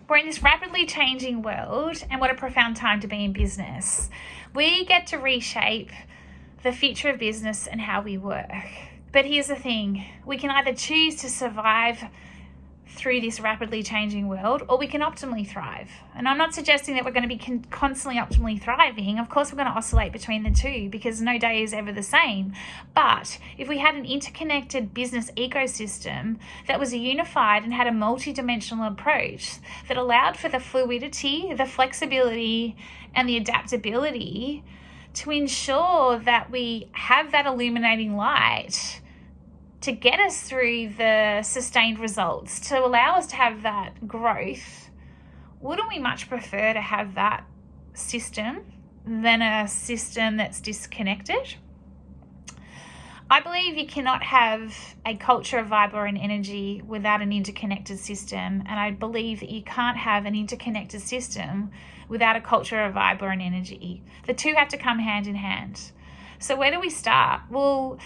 We're in this rapidly changing world, and what a profound time to be in business. We get to reshape the future of business and how we work. But here's the thing, we can either choose to survive through this rapidly changing world, or we can optimally thrive. And I'm not suggesting that we're going to be constantly optimally thriving. Of course, we're going to oscillate between the two because no day is ever the same. But if we had an interconnected business ecosystem that was unified and had a multi-dimensional approach that allowed for the fluidity, the flexibility, and the adaptability to ensure that we have that illuminating light to get us through the sustained results, to allow us to have that growth, wouldn't we much prefer to have that system than a system that's disconnected? I believe you cannot have a culture of vibe or an energy without an interconnected system, and I believe that you can't have an interconnected system without a culture of vibe or an energy. The two have to come hand in hand. So where do we start? Well,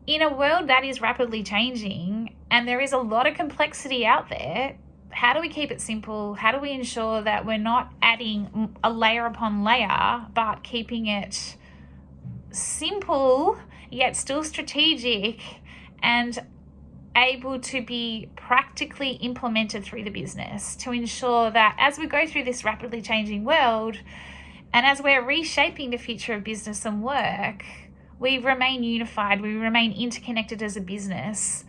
in a world that is rapidly changing and there is a lot of complexity out there, how do we keep it simple? How do we ensure that we're not adding a layer upon layer, but keeping it simple, yet still strategic and able to be practically implemented through the business to ensure that as we go through this rapidly changing world and as we're reshaping the future of business and work, we remain unified, we remain interconnected as a business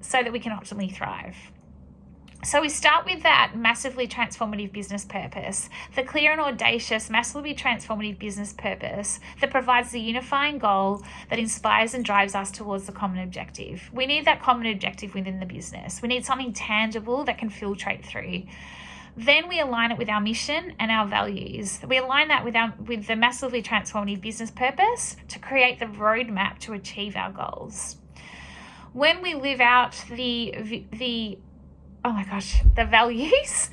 so that we can optimally thrive. So we start with that massively transformative business purpose, the clear and audacious, massively transformative business purpose that provides the unifying goal that inspires and drives us towards the common objective. We need that common objective within the business. We need something tangible that can filtrate through. Then we align it with our mission and our values. We align that with the massively transformative business purpose to create the roadmap to achieve our goals. When we live out the values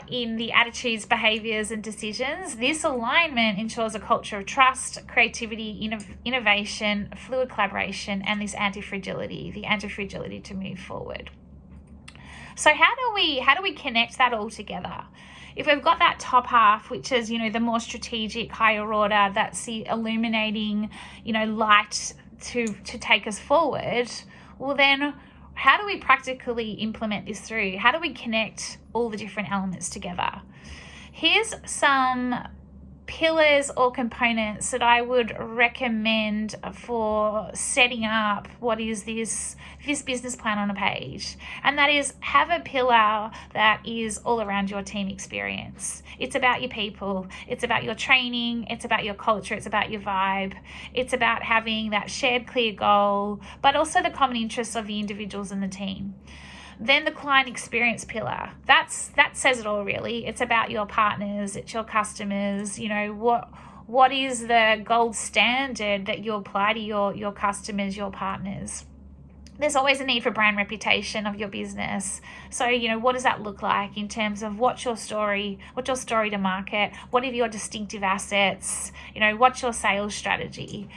in the attitudes, behaviors, and decisions, this alignment ensures a culture of trust, creativity, innovation, fluid collaboration, and this anti-fragility to move forward. So how do we connect that all together? If we've got that top half, which is, the more strategic, higher order, that's the illuminating, light to take us forward, well then, how do we practically implement this through? How do we connect all the different elements together? Here's some pillars or components that I would recommend for setting up what is this business plan on a page. And that is, have a pillar that is all around your team experience. It's about your people. It's about your training. It's about your culture. It's about your vibe. It's about having that shared clear goal, but also the common interests of the individuals in the team. Then the client experience pillar, that says it all really. It's about your partners, it's your customers, what is the gold standard that you apply to your customers, your partners. There's always a need for brand reputation of your business. So, what does that look like in terms of what's your story to market? What are your distinctive assets? What's your sales strategy?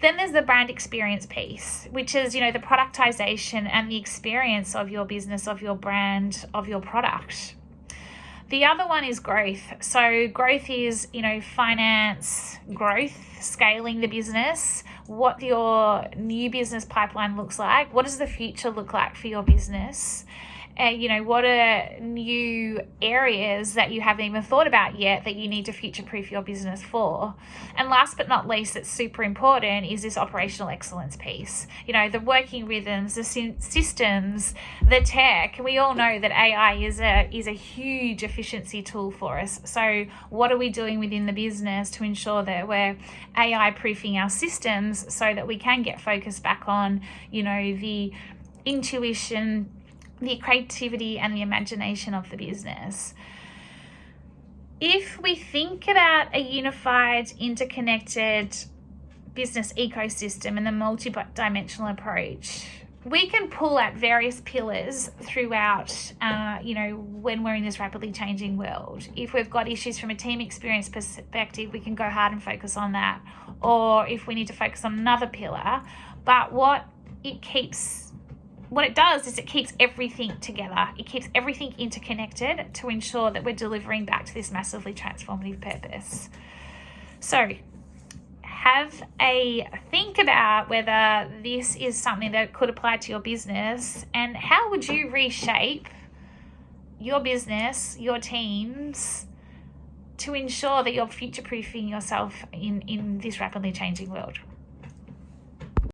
Then there's the brand experience piece, which is, the productization and the experience of your business, of your brand, of your product. The other one is growth. So growth is, finance growth, scaling the business, what your new business pipeline looks like. What does the future look like for your business? What are new areas that you haven't even thought about yet that you need to future-proof your business for? And last but not least, that's super important, is this operational excellence piece. The working rhythms, the systems, the tech. We all know that AI is a huge efficiency tool for us. So what are we doing within the business to ensure that we're AI-proofing our systems so that we can get focused back on, the intuition, the creativity and the imagination of the business. If we think about a unified, interconnected business ecosystem and the multi-dimensional approach, we can pull at various pillars throughout, when we're in this rapidly changing world. If we've got issues from a team experience perspective, we can go hard and focus on that. Or if we need to focus on another pillar, but what it keeps what it does is it keeps everything together. It keeps everything interconnected to ensure that we're delivering back to this massively transformative purpose. So have a think about whether this is something that could apply to your business, and how would you reshape your business, your teams, to ensure that you're future-proofing yourself in this rapidly changing world.